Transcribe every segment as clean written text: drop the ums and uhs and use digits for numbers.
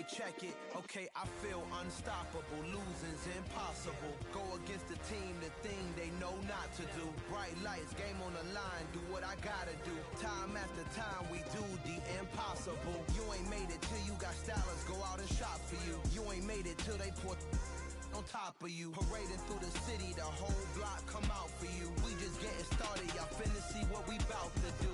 Hey, check it. Okay, I feel unstoppable. Losing's impossible. Go against the team, the thing they know not to do. Bright lights, game on the line. Do what I gotta do. Time after time, we do the impossible. You ain't made it till you got stylists go out and shop for you. You ain't made it till they pour on top of you. Parading through the city, the whole block come out for you. We just getting started, y'all finna see what we bout to do.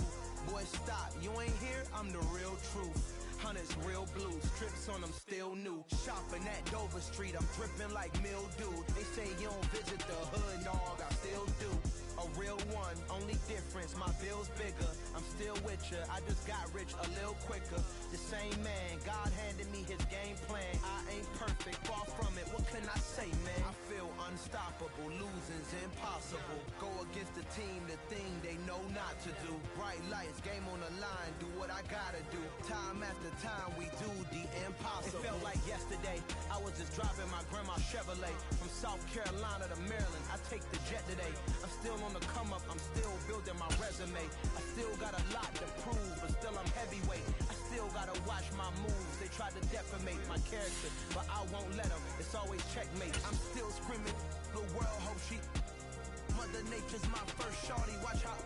Boy, stop, you ain't here, I'm the real truth. Hunters real blue, strips on them still new. Shopping at Dover Street, I'm dripping like mildew. They say you don't visit the hood, dog, I still do. A real one, only difference, my bill's bigger. I'm still with ya, I just got rich a little quicker. The same man, God handed me his game plan. I ain't perfect, far from it, what can I say, man? I feel unstoppable, losing's impossible. Go against the team, the thing they know not to do. Bright lights, game on the line, do what I gotta do. Time after time, we do the impossible. It felt like yesterday, I was just driving my grandma's Chevrolet. From South Carolina to Maryland, I take the jet today. I'm still on the come up, I'm still building my resume. I still got a lot to prove, but still I'm heavyweight. I still gotta watch my moves. They try to defamate my character, but I won't let them. It's always checkmate. I'm still screaming, the world hope she. Mother Nature's my first shorty. Watch how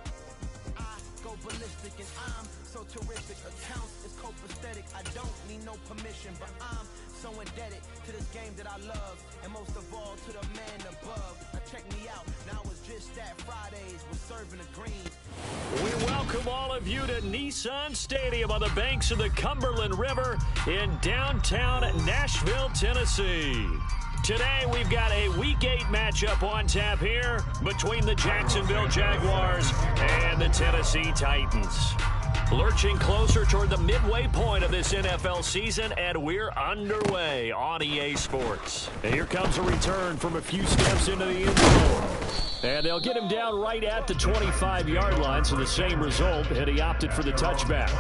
I go ballistic, and I'm so terrific. Accounts is copacetic. I don't need no permission, but I'm so indebted to this game that I love, and most of all to the man above. Now check me out. Now it's just that Fridays we're serving the greens. We welcome all of you to Nissan Stadium on the banks of the Cumberland River in downtown Nashville, Tennessee. Today, we've got a Week 8 matchup on tap here between the Jacksonville Jaguars and the Tennessee Titans. Lurching closer toward the midway point of this NFL season, and we're underway on EA Sports. And here comes a return from a few steps into the end zone. And they'll get him down right at the 25-yard line, so the same result, and he opted for the touchback.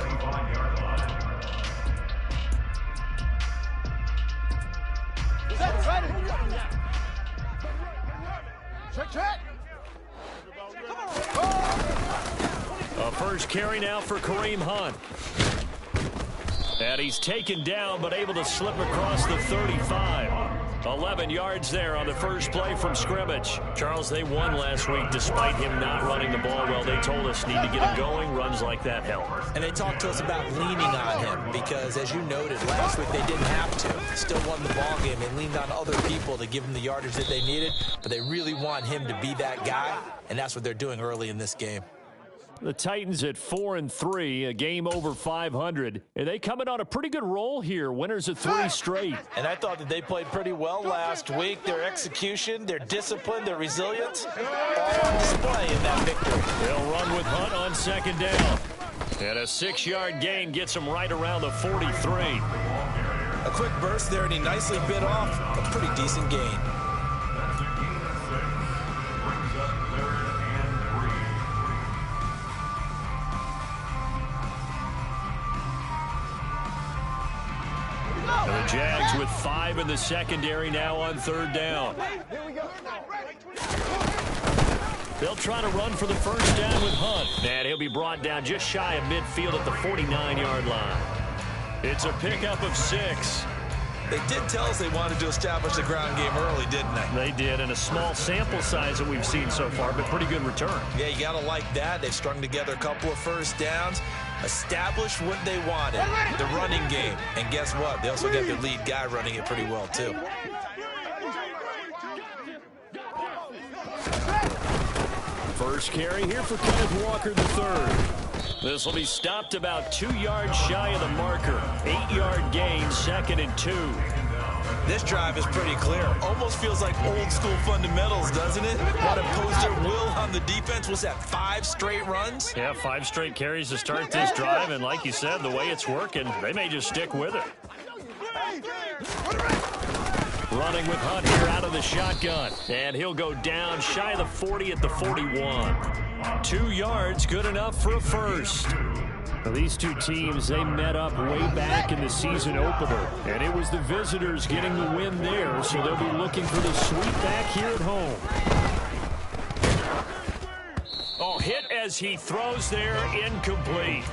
Check. A first carry now for Kareem Hunt. And he's taken down, but able to slip across the 35. 11 yards there on the first play from scrimmage. Charles, they won last week despite him not running the ball well. They told us need to get him going. Runs like that help. And they talked to us about leaning on him because, as you noted, last week they didn't have to. Still won the ball game. They leaned on other people to give them the yardage that they needed, but they really want him to be that guy, and that's what they're doing early in this game. The Titans at 4-3, a game over 500. And they coming on a pretty good roll here. Winners of 3 straight. And I thought that they played pretty well last week. Their execution, their discipline, their resilience, all on display in that victory. They'll run with Hunt on second down. And a 6-yard gain gets them right around the 43. A quick burst there, and he nicely bit off a pretty decent gain. The Jags with 5 in the secondary now on third down. They'll try to run for the first down with Hunt. And he'll be brought down just shy of midfield at the 49-yard line. It's a pickup of 6. They did tell us they wanted to establish the ground game early, didn't they? They did, and a small sample size that we've seen so far, but pretty good return. Yeah, you got to like that. They've strung together a couple of first downs, established what they wanted, the running game. And guess what? They also got their lead guy running it pretty well, too. First carry here for Kenneth Walker III. This will be stopped about 2 yards shy of the marker. 8-yard gain, 2nd and 2. This drive is pretty clear. Almost feels like old school fundamentals, doesn't it? Want to impose their will on the defense. Was that 5 straight runs? Yeah, 5 straight carries to start this drive. And like you said, the way it's working, they may just stick with it. Running with Hunt here out of the shotgun. And he'll go down shy of the 40 at the 41. 2 yards, good enough for a first. Well, these two teams, they met up way back in the season opener. And it was the visitors getting the win there, so they'll be looking for the sweep back here at home. Oh, hit as he throws there, incomplete.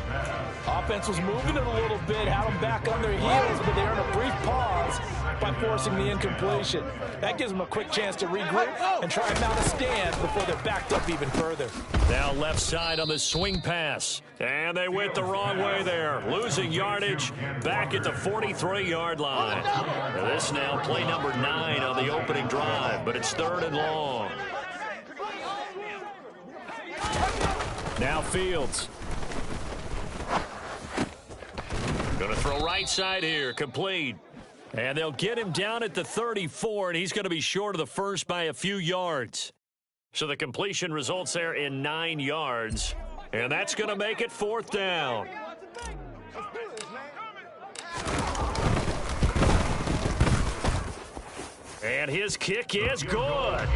Offense was moving it a little bit, had them back on their heels, but they earned a brief pause by forcing the incompletion. That gives them a quick chance to regroup and try and mount a stand before they're backed up even further. Now left side on the swing pass. And they went the wrong way there. Losing yardage back at the 43-yard line. This now play number 9 on the opening drive, but it's 3rd and long. Now Fields. Going to throw right side here, complete. And they'll get him down at the 34, and he's going to be short of the first by a few yards. So the completion results there in 9 yards. And that's going to make it 4th down. And his kick is good.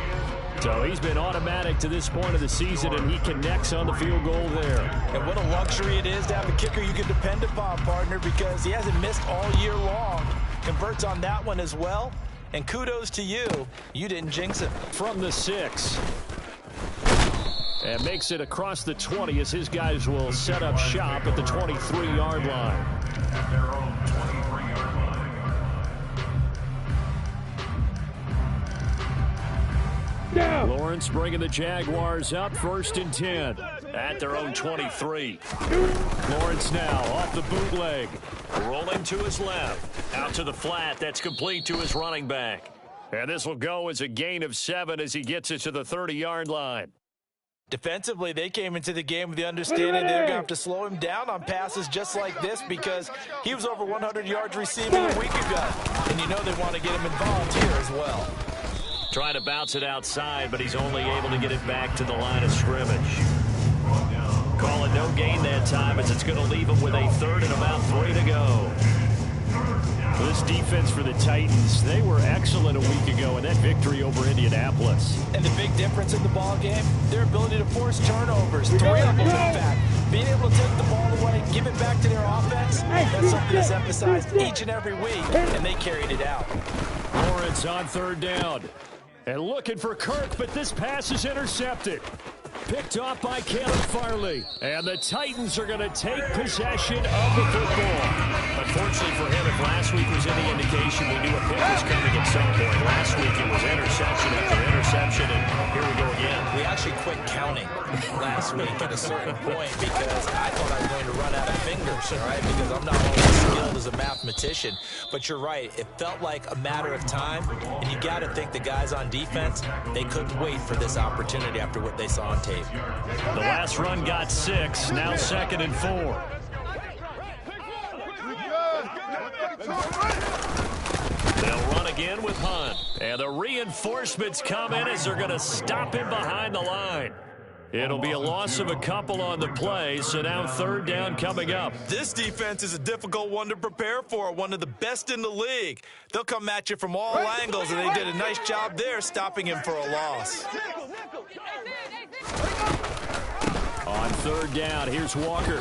So he's been automatic to this point of the season, and he connects on the field goal there. And what a luxury it is to have a kicker you can depend upon, partner, because he hasn't missed all year long. Converts on that one as well. And kudos to you. You didn't jinx him. From the 6. And makes it across the 20 as his guys will set up shop at the 23-yard line. At their own 23-yard line. Lawrence bringing the Jaguars up 1st and 10 at their own 23. Lawrence now off the bootleg. Rolling to his left. Out to the flat. That's complete to his running back. And this will go as a gain of 7 as he gets it to the 30-yard line. Defensively, they came into the game with the understanding they're going to have to slow him down on passes just like this because he was over 100 yards receiving a week ago. And you know they want to get him involved here as well. Trying to bounce it outside, but he's only able to get it back to the line of scrimmage. Call it no gain that time as it's going to leave him with a 3rd and about 3 to go. This defense for the Titans, they were excellent a week ago in that victory over Indianapolis. And the big difference in the ball game, their ability to force turnovers, 3 of them in fact. Being able to take the ball away, give it back to their offense, that's something that's emphasized each and every week, and they carried it out. Lawrence on 3rd down. And looking for Kirk, but this pass is intercepted. Picked off by Caleb Farley. And the Titans are going to take possession of the football. Unfortunately for him, if last week was any indication, we knew a pick was coming at some point. Last week it was interception after interception, and here we go again. We actually quit counting last week at a certain point because I thought I was going to run out of fingers, all right, because I'm not always skilled as a mathematician. But you're right. It felt like a matter of time, and you got to think the guys on defense, they couldn't wait for this opportunity after what they saw on tape. The last run got 6, now 2nd and 4. They'll run again with Hunt. And the reinforcements come in as they're going to stop him behind the line. It'll be a loss of a couple on the play, so now 3rd down coming up. This defense is a difficult one to prepare for, one of the best in the league. They'll come at you from all angles, and they did a nice job there stopping him for a loss. On 3rd down, here's Walker.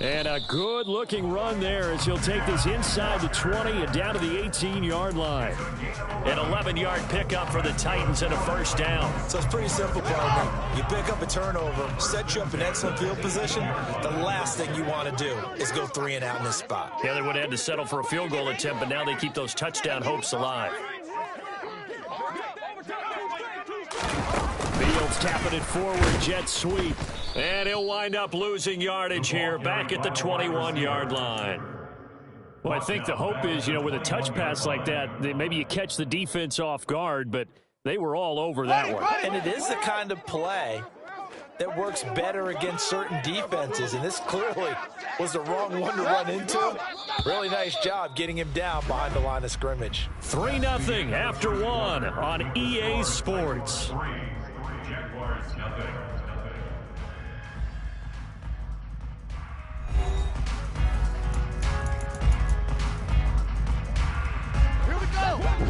And a good-looking run there as he'll take this inside the 20 and down to the 18-yard line. An 11-yard pickup for the Titans and a 1st down. So it's pretty simple, partner. You pick up a turnover, set you up in excellent field position. The last thing you want to do is go 3 and out in this spot. Yeah, they would have had to settle for a field goal attempt, but now they keep those touchdown hopes alive. Fields tapping it forward, jet sweep. And he'll wind up losing yardage here back at the 21-yard line. Well, I think the hope is, with a touch pass like that, maybe you catch the defense off guard, but they were all over that one. And it is the kind of play that works better against certain defenses, and this clearly was the wrong one to run into. Really nice job getting him down behind the line of scrimmage. 3-0 after 1 on EA Sports.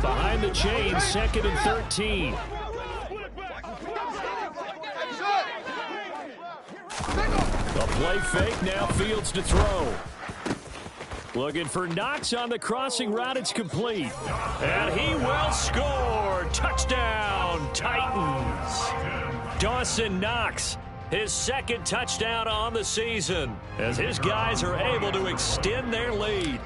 Behind the chain, 2nd and 13. A play fake, now Fields to throw. Looking for Knox on the crossing route, it's complete. And he will score. Touchdown, Titans. Dawson Knox his second touchdown on the season, as his guys are able to extend their lead.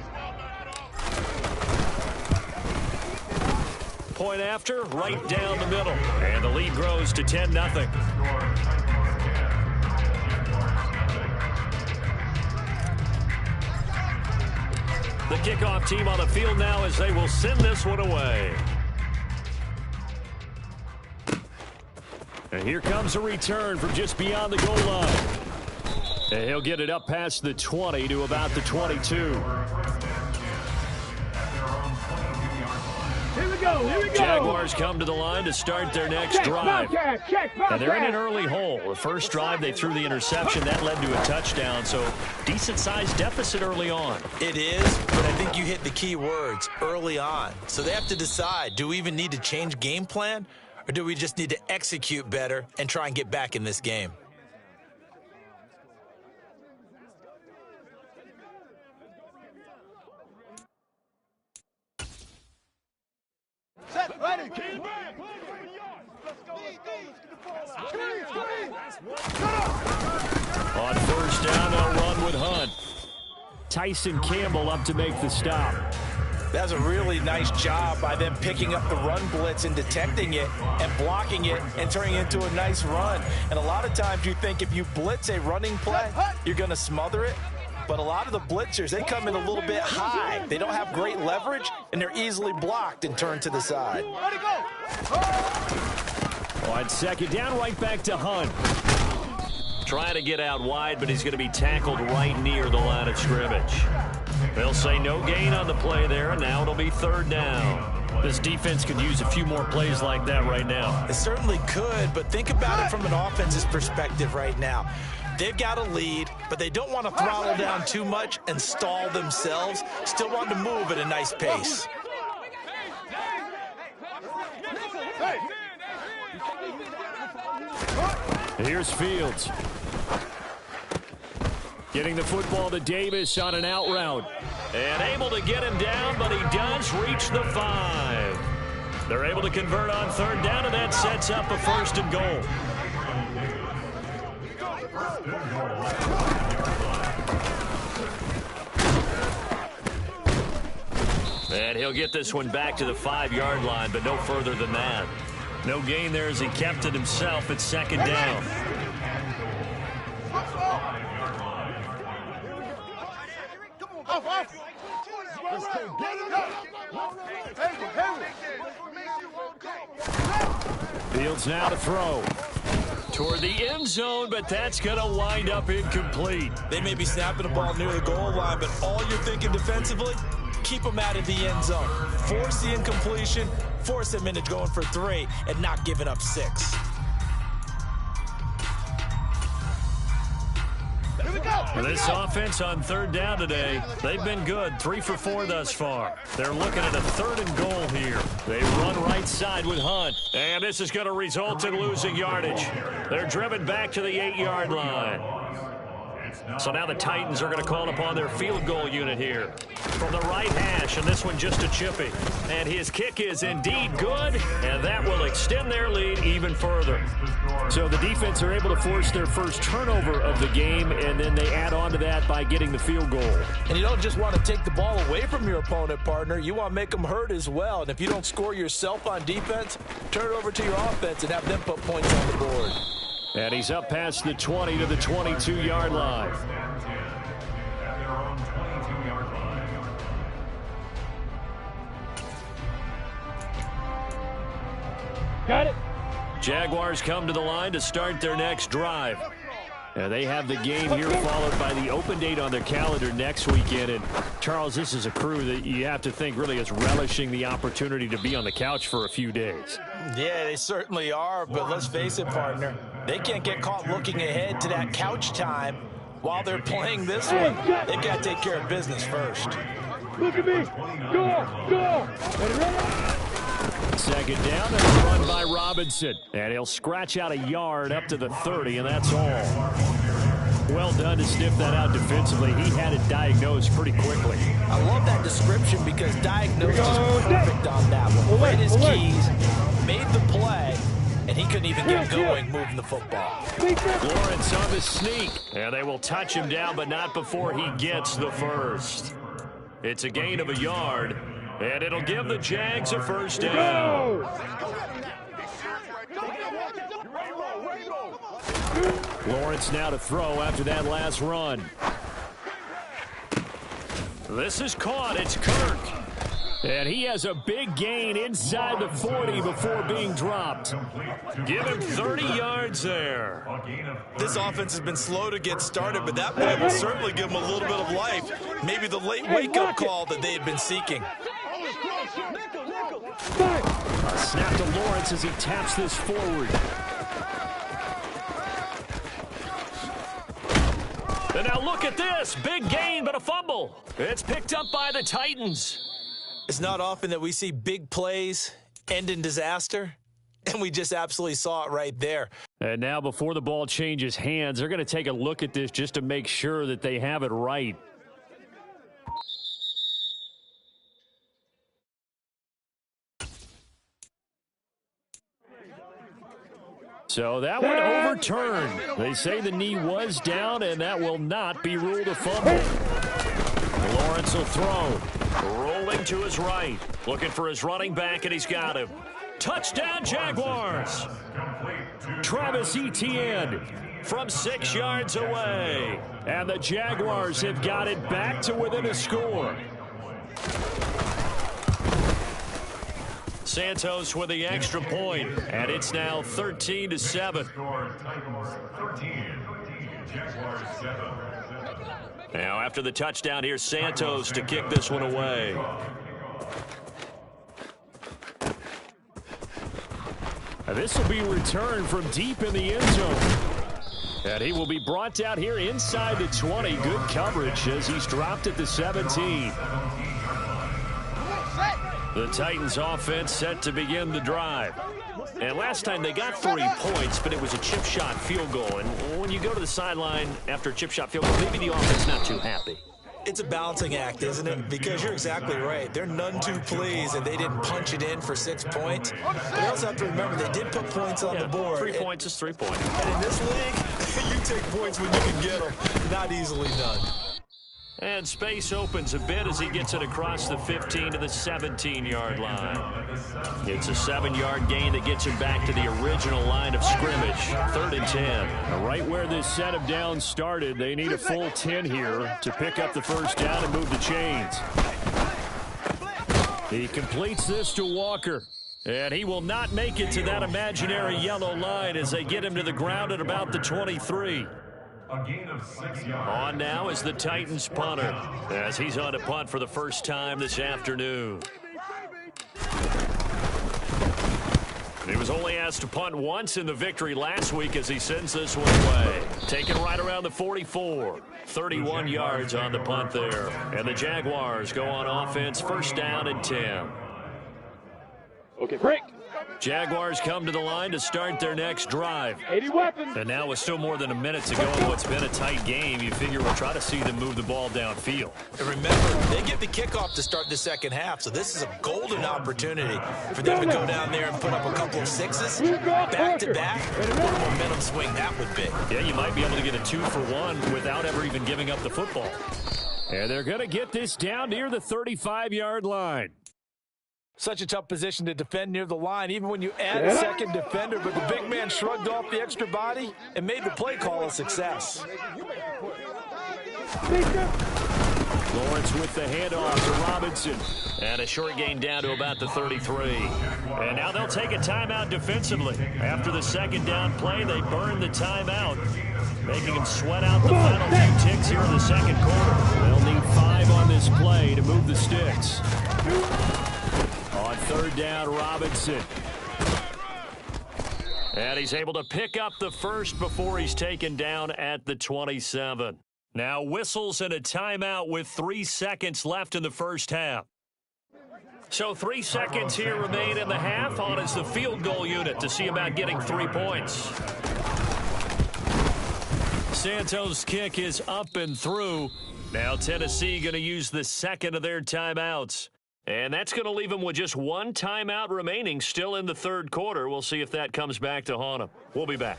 Point after, right down the middle. And the lead grows to 10-0. The kickoff team on the field now as they will send this one away. And here comes a return from just beyond the goal line. And he'll get it up past the 20 to about the 22. Here we go, here we go. Jaguars come to the line to start their next drive. And they're in an early hole. The first drive, they threw the interception. That led to a touchdown, so decent-sized deficit early on. It is, but I think you hit the key words, early on. So they have to decide, do we even need to change game plan, or do we just need to execute better and try and get back in this game? Ready. On first down, they'll run with Hunt. Tyson Campbell up to make the stop. That's a really nice job by them picking up the run blitz and detecting it and blocking it and turning it into a nice run. And a lot of times you think if you blitz a running play, you're going to smother it. But a lot of the blitzers, they come in a little bit high. They don't have great leverage, and they're easily blocked and turned to the side. On second down, right back to Hunt. Trying to get out wide, but he's going to be tackled right near the line of scrimmage. They'll say no gain on the play there, and now it'll be third down. This defense could use a few more plays like that right now. It certainly could, but think about it from an offense's perspective right now. They've got a lead, but they don't want to throttle down too much and stall themselves. Still want to move at a nice pace. Here's Fields. Getting the football to Davis on an out route. And able to get him down, but he does reach the 5. They're able to convert on third down, and that sets up a first and goal. And he'll get this one back to the 5-yard line, but no further than that. No gain there as he kept it himself at second down. Fields now to throw. Toward the end zone, but that's going to wind up incomplete. They may be snapping the ball near the goal line, but all you're thinking defensively, keep them out of the end zone. Force the incompletion, force them into going for 3, and not giving up 6. This offense on third down today, they've been good. 3 for 4 thus far. They're looking at a third and goal here. They run right side with Hunt. And this is going to result in losing yardage. They're driven back to the 8-yard line. So now the Titans are going to call upon their field goal unit here. From the right hash, and this one just a chippy. And his kick is indeed good, and that will extend their lead even further. So the defense are able to force their first turnover of the game, and then they add on to that by getting the field goal. And you don't just want to take the ball away from your opponent, partner. You want to make them hurt as well. And if you don't score yourself on defense, turn it over to your offense and have them put points on the board. And he's up past the 20 to the 22-yard line. Got it. Jaguars come to the line to start their next drive. And they have the game here followed by the open date on their calendar next weekend. And, Charles, this is a crew that you have to think really is relishing the opportunity to be on the couch for a few days. Yeah, they certainly are, but let's face it, partner. They can't get caught looking ahead to that couch time while they're playing this one. They've got to take care of business first. Look at me. Go. Second down, and a run by Robinson. And he'll scratch out a yard up to the 30, and that's all. Well done to sniff that out defensively. He had it diagnosed pretty quickly. I love that description because diagnosed is perfect on that one. Read his keys, made the play, and he couldn't even get going moving the football. Lawrence on the sneak, and they will touch him down, but not before he gets the first. It's a gain of a yard, and it'll give the Jags a first down. Lawrence now to throw after that last run. This is caught. It's Kirk. And he has a big gain inside the 40 before being dropped. Give him 30 yards there. This offense has been slow to get started, but that play will certainly give them a little bit of life. Maybe the late wake-up call that they had been seeking. A snap to Lawrence as he taps this forward. And now look at this. Big gain, but a fumble. It's picked up by the Titans. It's not often that we see big plays end in disaster, and we just absolutely saw it right there. And now before the ball changes hands, they're going to take a look at this just to make sure that they have it right. So that one overturned. They say the knee was down, and that will not be ruled a fumble. Lawrence will throw. Rolling to his right. Looking for his running back, and he's got him. Touchdown, Jaguars. Travis Etienne from 6 yards away. And the Jaguars have got it back to within a score. Santos with the extra point, and it's now 13-7. Now after the touchdown, here's Santos to kick this one away. And this will be returned from deep in the end zone. And he will be brought down here inside the 20. Good coverage as he's dropped at the 17. The Titans offense set to begin the drive. And last time they got 3 points, but it was a chip shot field goal. And when you go to the sideline after a chip shot field goal, maybe the offense not too happy. It's a balancing act, isn't it? Because you're exactly right. They're none too pleased, and they didn't punch it in for 6 points. But you also have to remember they did put points on the board. 3 points is 3 points. And in this league, you take points when you can get them. Not easily done. And space opens a bit as he gets it across the 15 to the 17-yard line. It's a 7-yard gain that gets him back to the original line of scrimmage. 3rd and 10. Right where this set of downs started, they need a full 10 here to pick up the first down and move the chains. He completes this to Walker. And he will not make it to that imaginary yellow line as they get him to the ground at about the 23. A gain of 6 yards. On now is the Titans punter as he's on to punt for the first time this afternoon. He was only asked to punt once in the victory last week as he sends this one away. Taken right around the 44. 31 yards on the punt there. And the Jaguars go on offense, first down and 10. Okay, break. Jaguars come to the line to start their next drive. 80 weapons. And now with still more than a minute to go in what's been a tight game, you figure we'll try to see them move the ball downfield. And remember, they get the kickoff to start the second half, so this is a golden opportunity for them to go down there and put up a couple of sixes back-to-back. What a momentum swing that would be. Yeah, you might be able to get a 2-for-1 without ever even giving up the football. And they're going to get this down near the 35-yard line. Such a tough position to defend near the line, even when you add a second defender, but the big man shrugged off the extra body and made the play call a success. Lawrence with the handoff to Robinson. And a short gain down to about the 33. And now they'll take a timeout defensively. After the second down play, they burn the timeout, making them sweat out the final few ticks here in the second quarter. They'll need 5 on this play to move the sticks. On 3rd down, Robinson. And he's able to pick up the first before he's taken down at the 27. Now whistles and a timeout with 3 seconds left in the first half. So 3 seconds here remain in the half. On is the field goal unit to see about getting 3 points. Santos' kick is up and through. Now Tennessee going to use the second of their timeouts. And that's going to leave him with just one timeout remaining still in the third quarter. We'll see if that comes back to haunt him. We'll be back.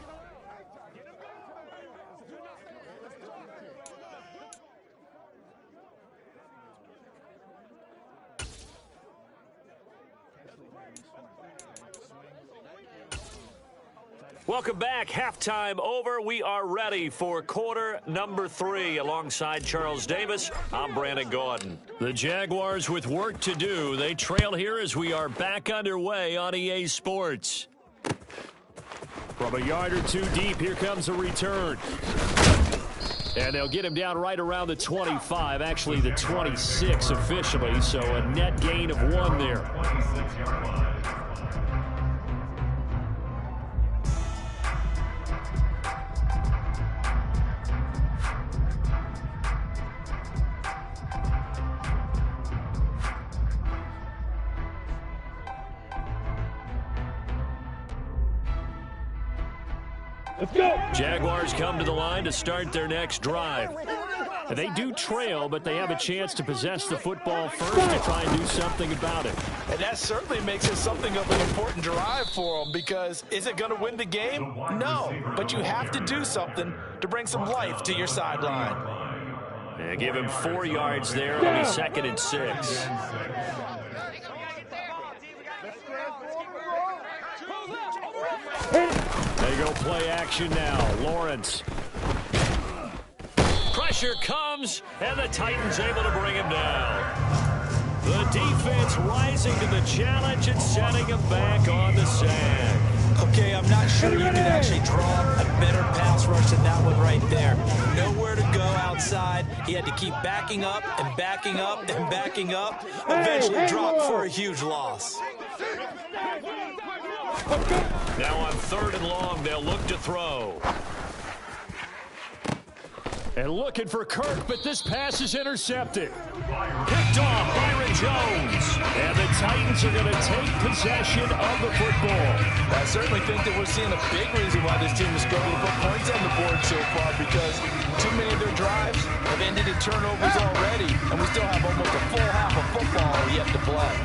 Welcome back. Halftime over. We are ready for quarter number 3. Alongside Charles Davis, I'm Brandon Gordon. The Jaguars with work to do. They trail here as we are back underway on EA Sports. From a yard or two deep, here comes a return. And they'll get him down right around the 25, actually the 26 officially, so a net gain of 1 there. Let's go. Jaguars come to the line to start their next drive. They do trail, but they have a chance to possess the football first to try and do something about it. And that certainly makes it something of an important drive for them, because is it going to win the game? No, but you have to do something to bring some life to your sideline. They give him 4 yards there. It'll be 2nd and 6. They go play action now. Lawrence. Pressure comes, and the Titans able to bring him down. The defense rising to the challenge and setting him back on the sand. Okay, I'm not sure you can actually draw a better pass rush than that one right there. Nowhere to go outside. He had to keep backing up and backing up and backing up. Eventually dropped for a huge loss. Now on 3rd and long, they'll look to throw. And looking for Kirk, but this pass is intercepted. Picked off Byron Jones. And the Titans are going to take possession of the football. I certainly think that we're seeing a big reason why this team is struggling to put points on the board so far, because too many of their drives have ended in turnovers already, and we still have almost a full half of football yet to play.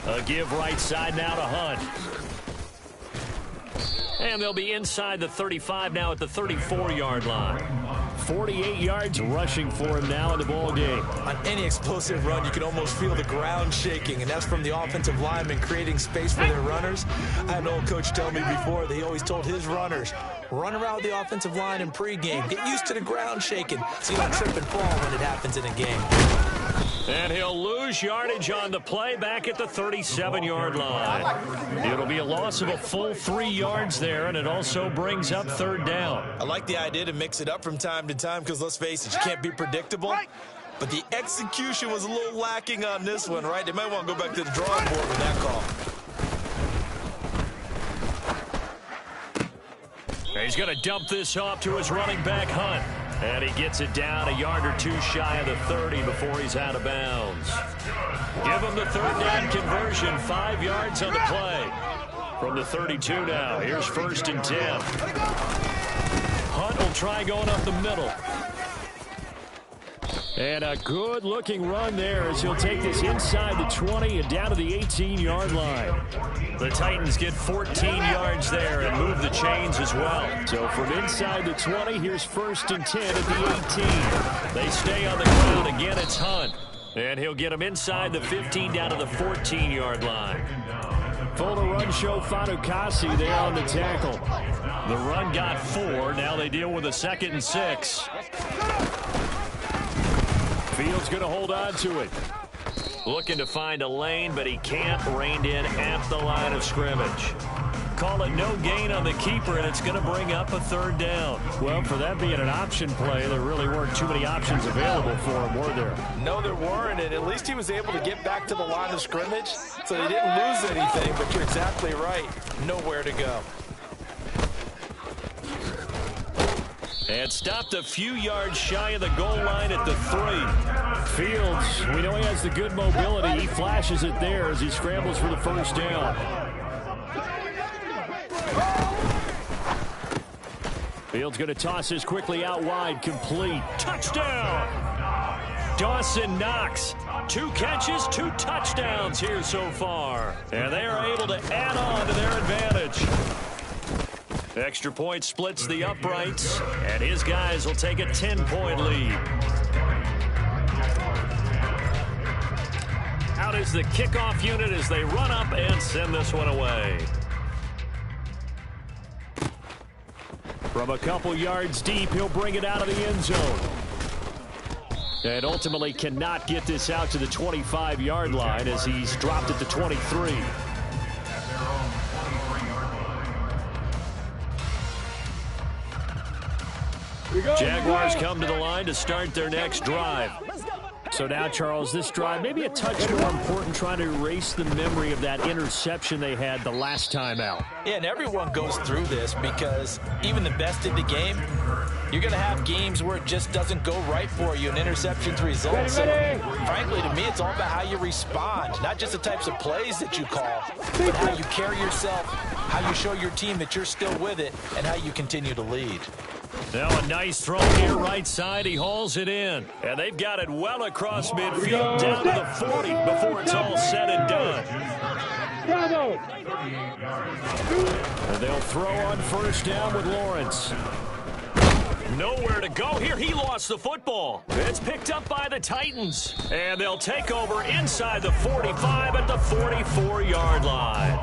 A give right side now to Hunt. And they'll be inside the 35 now at the 34-yard line. 48 yards rushing for him now in the ball game. On any explosive run, you can almost feel the ground shaking, and that's from the offensive linemen creating space for their runners. I had an old coach tell me before that he always told his runners, run around the offensive line in pregame. Get used to the ground shaking so you don't trip and fall when it happens in a game. And he'll lose yardage on the play back at the 37-yard line. It'll be a loss of a full 3 yards there, and it also brings up 3rd down. I like the idea to mix it up from time to time because, let's face it, you can't be predictable. But the execution was a little lacking on this one, right? They might want to go back to the drawing board with that call. He's going to dump this off to his running back, Hunt. And he gets it down a yard or 2 shy of the 30 before he's out of bounds. Give him the 3rd down conversion, 5 yards on the play. From the 32 now, here's 1st and 10. Hunt will try going up the middle. And a good-looking run there as he'll take this inside the 20 and down to the 18-yard line. The Titans get 14 yards there and move the chains as well. So from inside the 20, here's 1st and 10 at the 18. They stay on the ground. Again, it's Hunt. And he'll get them inside the 15 down to the 14-yard line. Full to run show Fanukasi there on the tackle. The run got 4. Now they deal with a 2nd and 6. Fields going to hold on to it. Looking to find a lane, but he can't. Reined in at the line of scrimmage. Call it no gain on the keeper, and it's going to bring up a 3rd down. Well, for that being an option play, there really weren't too many options available for him, were there? No, there weren't, and at least he was able to get back to the line of scrimmage, so they didn't lose anything, but you're exactly right. Nowhere to go. And stopped a few yards shy of the goal line at the 3. Fields, we know he has the good mobility. He flashes it there as he scrambles for the 1st down. Fields going to toss this quickly out wide, complete. Touchdown! Dawson Knox. 2 catches, 2 touchdowns here so far. And they are able to add on to their advantage. Extra point splits the uprights, and his guys will take a 10-point lead. Out is the kickoff unit as they run up and send this one away. From a couple yards deep, he'll bring it out of the end zone. And ultimately cannot get this out to the 25-yard line as he's dropped at the 23. Jaguars come to the line to start their next drive. So now, Charles, this drive maybe a touch more important, trying to erase the memory of that interception they had the last time out. Yeah, and everyone goes through this because even the best in the game, you're going to have games where it just doesn't go right for you and interceptions result. So, frankly, to me, it's all about how you respond, not just the types of plays that you call, but how you carry yourself, how you show your team that you're still with it, and how you continue to lead. Now a nice throw here right side. He hauls it in. And they've got it well across midfield down to the 40 before it's all said and done. And they'll throw on first down with Lawrence. Nowhere to go here. He lost the football. It's picked up by the Titans. And they'll take over inside the 45 at the 44-yard line.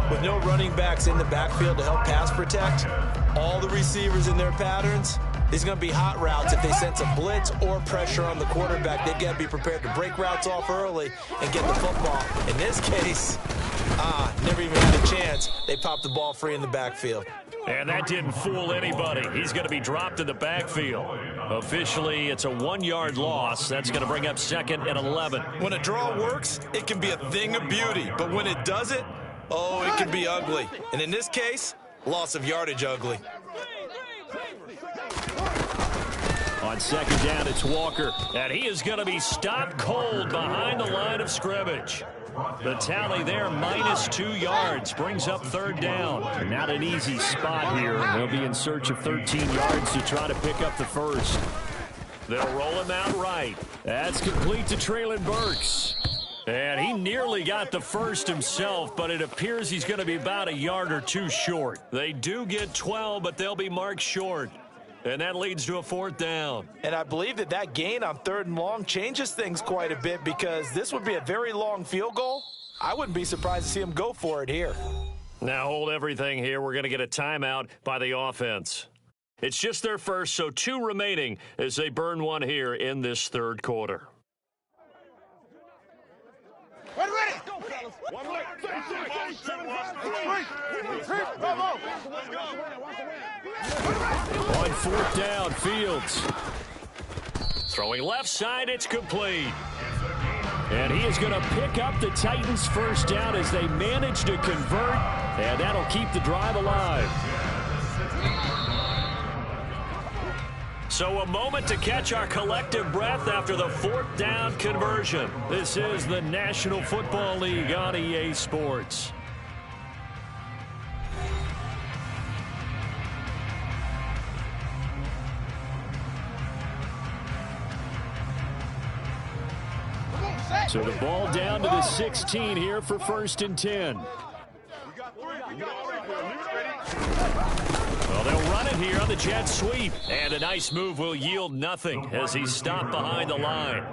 With no running backs in the backfield to help pass protect, all the receivers in their patterns, these are going to be hot routes. If they sense a blitz or pressure on the quarterback, they've got to be prepared to break routes off early and get the football. In this case, never even had a chance. They popped the ball free in the backfield. And that didn't fool anybody. He's going to be dropped in the backfield. Officially, it's a 1-yard loss. That's going to bring up 2nd and 11. When a draw works, it can be a thing of beauty. But when it doesn't, oh, it can be ugly. And in this case, loss of yardage ugly. On 2nd down, it's Walker. And he is going to be stopped cold behind the line of scrimmage. The tally there, -2 yards, brings up 3rd down. Not an easy spot here. They'll be in search of 13 yards to try to pick up the first. They'll roll him out right. That's complete to Treylon Burks. And he nearly got the first himself, but it appears he's going to be about a yard or 2 short. They do get 12, but they'll be marked short. And that leads to a 4th down. And I believe that gain on 3rd and long changes things quite a bit because this would be a very long field goal. I wouldn't be surprised to see him go for it here. Now hold everything here. We're going to get a timeout by the offense. It's just their first, so 2 remaining as they burn one here in this 3rd quarter. Ready, ready. Go, fellas. 1 way. 3. On 4th down, Fields. Throwing left side, it's complete. And he is going to pick up the Titans' first down as they manage to convert, and that'll keep the drive alive. So a moment to catch our collective breath after the 4th down conversion. This is the National Football League on EA Sports. So the ball down to the 16 here for 1st and 10. Well, they'll run it here on the jet sweep. And a nice move will yield nothing as he's stopped behind the line.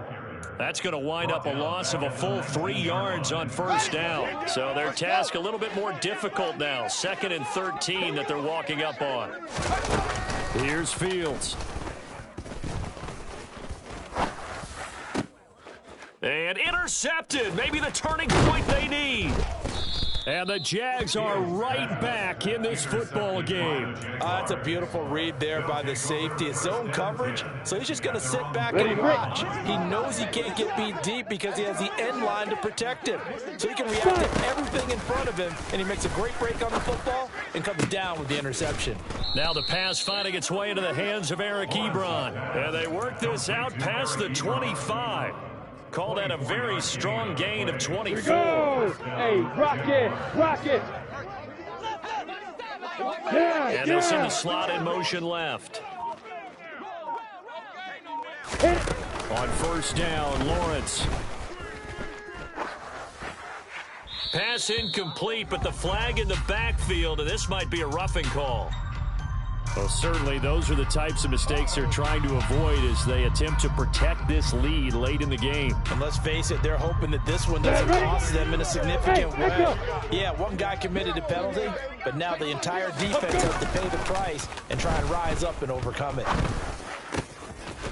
That's going to wind up a loss of a full 3 yards on 1st down. So their task a little bit more difficult now. 2nd and 13 that they're walking up on. Here's Fields. And intercepted. Maybe the turning point they need. And the Jags are right back in this football game. That's a beautiful read there by the safety. It's zone coverage, so he's just going to sit back and watch. He knows he can't get beat deep because he has the end line to protect him. So he can react to everything in front of him, and he makes a great break on the football and comes down with the interception. Now the pass finding its way into the hands of Eric Ebron. And they work this out past the 25. Call that a very strong gain of 24. Hey, rock it, rock it. And they'll send the slot in motion left. On first down, Lawrence. Pass incomplete, but the flag in the backfield, and this might be a roughing call. Well, certainly those are the types of mistakes they're trying to avoid as they attempt to protect this lead late in the game. And let's face it, they're hoping that this one doesn't cost them in a significant way. Yeah, one guy committed a penalty, but now the entire defense has to pay the price and try and rise up and overcome it.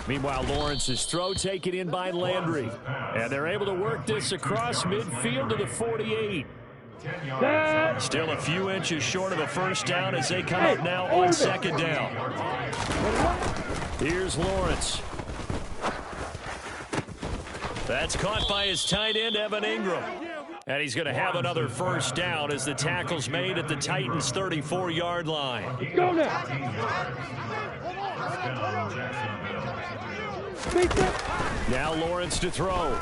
Meanwhile, Lawrence's throw taken in by Landry. And they're able to work this across midfield to the 48. Still a few inches short of a first down as they come up now on second down. Here's Lawrence. That's caught by his tight end, Evan Ingram. And he's going to have another first down as the tackle's made at the Titans' 34-yard line. Go now. Now Lawrence to throw.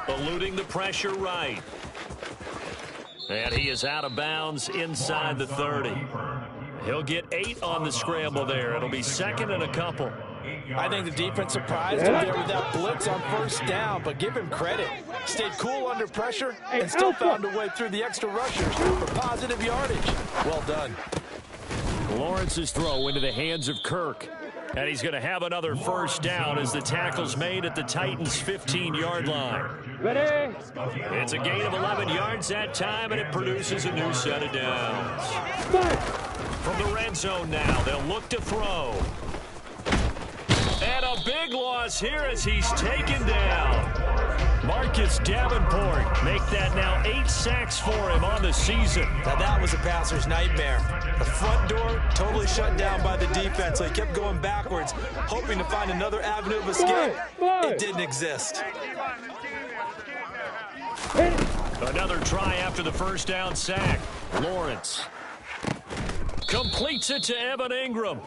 Eluding the pressure right. And he is out of bounds inside the 30. He'll get 8 on the scramble there. It'll be second and a couple. I think the defense surprised him there with that blitz on first down, but give him credit. Stayed cool under pressure and still found a way through the extra rushers for positive yardage. Well done. Lawrence's throw into the hands of Kirk. And he's going to have another first down as the tackle's made at the Titans' 15-yard line. Ready? It's a gain of 11 yards that time, and it produces a new set of downs. From the red zone now, they'll look to throw. And a big loss here as he's taken down. Marcus Davenport make that now 8 sacks for him on the season. Now that was a passer's nightmare. The front door totally shut down by the defense, so he kept going backwards, hoping to find another avenue of escape. It didn't exist. Another try after the first down sack. Lawrence completes it to Evan Ingram.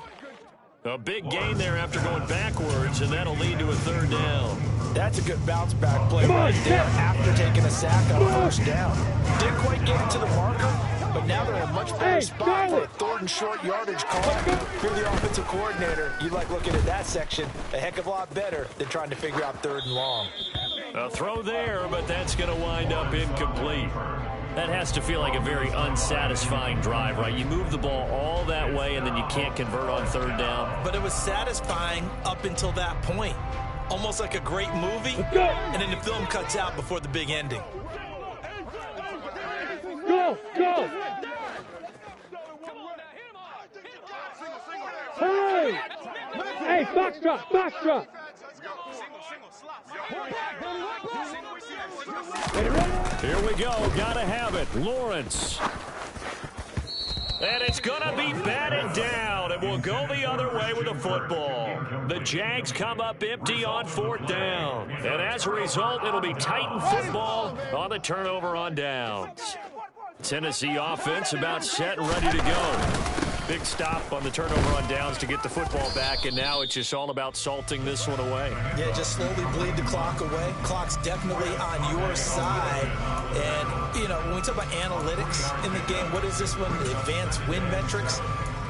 A big gain there after going backwards, and that'll lead to a third down. That's a good bounce-back play right there after taking a sack on a first down. Didn't quite get it to the marker, but now they're in a much better spot for a third and short yardage call. If you're the offensive coordinator, you like looking at that section a heck of a lot better than trying to figure out third and long. A throw there, but that's going to wind up incomplete. That has to feel like a very unsatisfying drive, right? You move the ball all that way, and then you can't convert on third down. But it was satisfying up until that point. Almost like a great movie, and then the film cuts out before the big ending. Go, go. Hey, hey, box drop, box drop. Here we go. Gotta have it. Lawrence. And it's going to be batted down, and we'll go the other way with the football. The Jags come up empty on fourth down. And as a result, it'll be Titan football on the turnover on downs. Tennessee offense about set and ready to go. Big stop on the turnover on downs to get the football back, and now it's just all about salting this one away. Yeah, just slowly bleed the clock away. Clock's definitely on your side. And, you know, when we talk about analytics in the game, what is this one? The advanced win metrics?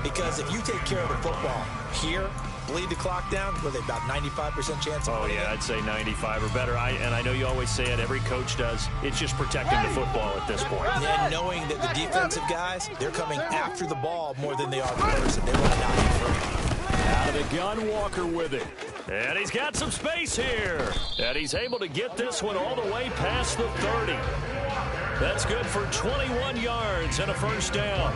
Because if you take care of the football here, bleed the clock down, with about 95% chance of winning. Oh, yeah, I'd say 95 or better. And I know you always say it, every coach does. It's just protecting the football at this point. And knowing that the defensive guys, they're coming after the ball more than they are the person. They want to not be free. Out of the gun, Walker with it. And he's got some space here. And he's able to get this one all the way past the 30. That's good for 21 yards and a first down.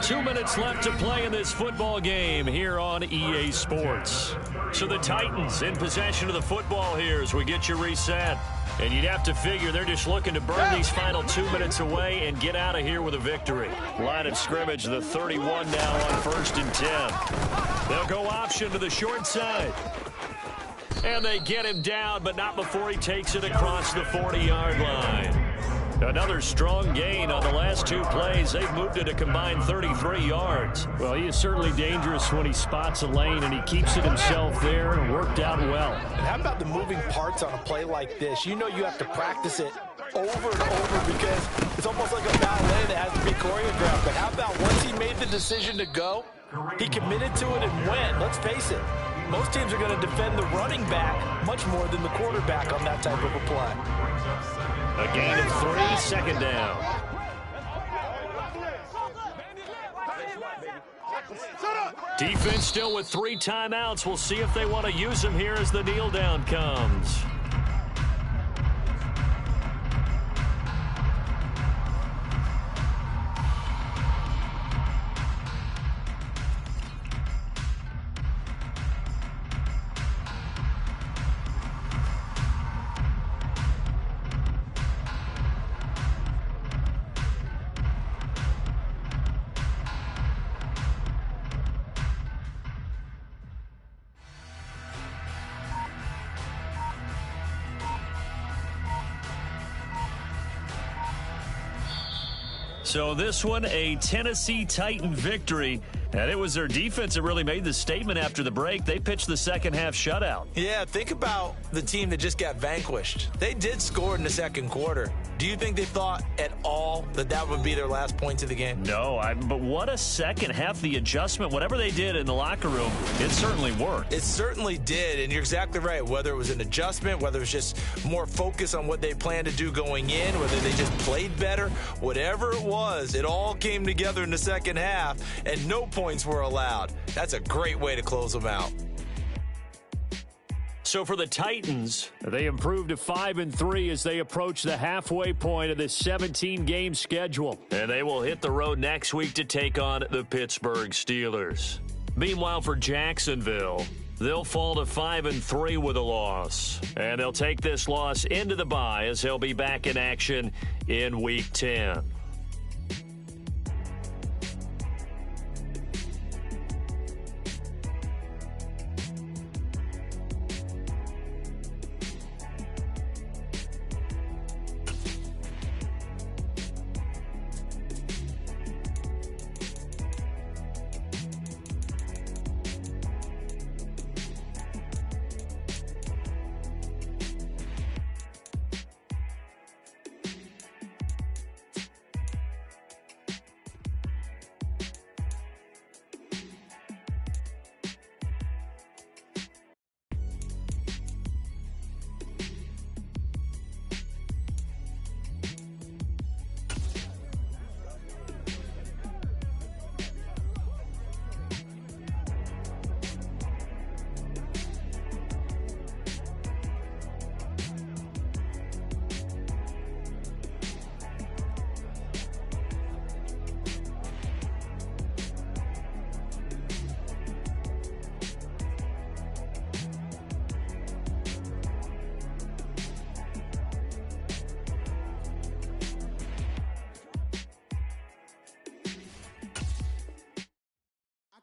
2 minutes left to play in this football game here on EA Sports. So the Titans in possession of the football here as we get you reset. And you'd have to figure they're just looking to burn these final 2 minutes away and get out of here with a victory. Line of scrimmage, the 31 now on 1st and 10. They'll go option to the short side. And they get him down, but not before he takes it across the 40-yard line. Another strong gain on the last 2 plays. They've moved it a combined 33 yards. Well, he is certainly dangerous when he spots a lane, and he keeps it himself there and worked out well. And how about the moving parts on a play like this? You know you have to practice it over and over because it's almost like a ballet that has to be choreographed. But how about once he made the decision to go, He committed to it and went. Let's face it, most teams are going to defend the running back much more than the quarterback on that type of a play. A gain of 3, second down. Defense still with 3 timeouts. We'll see if they want to use them here as the kneel down comes. So this one, a Tennessee Titan victory. And it was their defense that really made the statement after the break. They pitched the second half shutout. Yeah, think about the team that just got vanquished. They did score in the second quarter. Do you think they thought at all that that would be their last points of the game? No, but what a second half. The adjustment, whatever they did in the locker room, it certainly worked. It certainly did, and you're exactly right. Whether it was an adjustment, whether it was just more focus on what they planned to do going in, whether they just played better, whatever it was, it all came together in the second half, and no points were allowed. That's a great way to close them out. So for the Titans, they improved to 5-3 as they approach the halfway point of this 17-game schedule. And they will hit the road next week to take on the Pittsburgh Steelers. Meanwhile, for Jacksonville, they'll fall to 5-3 with a loss. And they'll take this loss into the bye as they'll be back in action in Week 10.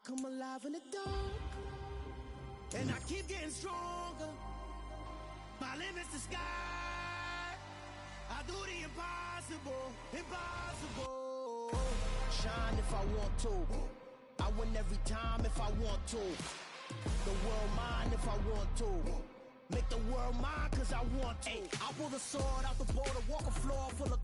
Come alive in the dark, and I keep getting stronger. My limit's the sky. I do the impossible, impossible. Shine if I want to. I win every time if I want to. The world mine if I want to. Make the world mine cause I want to. I pull the sword out the border, walk a floor full of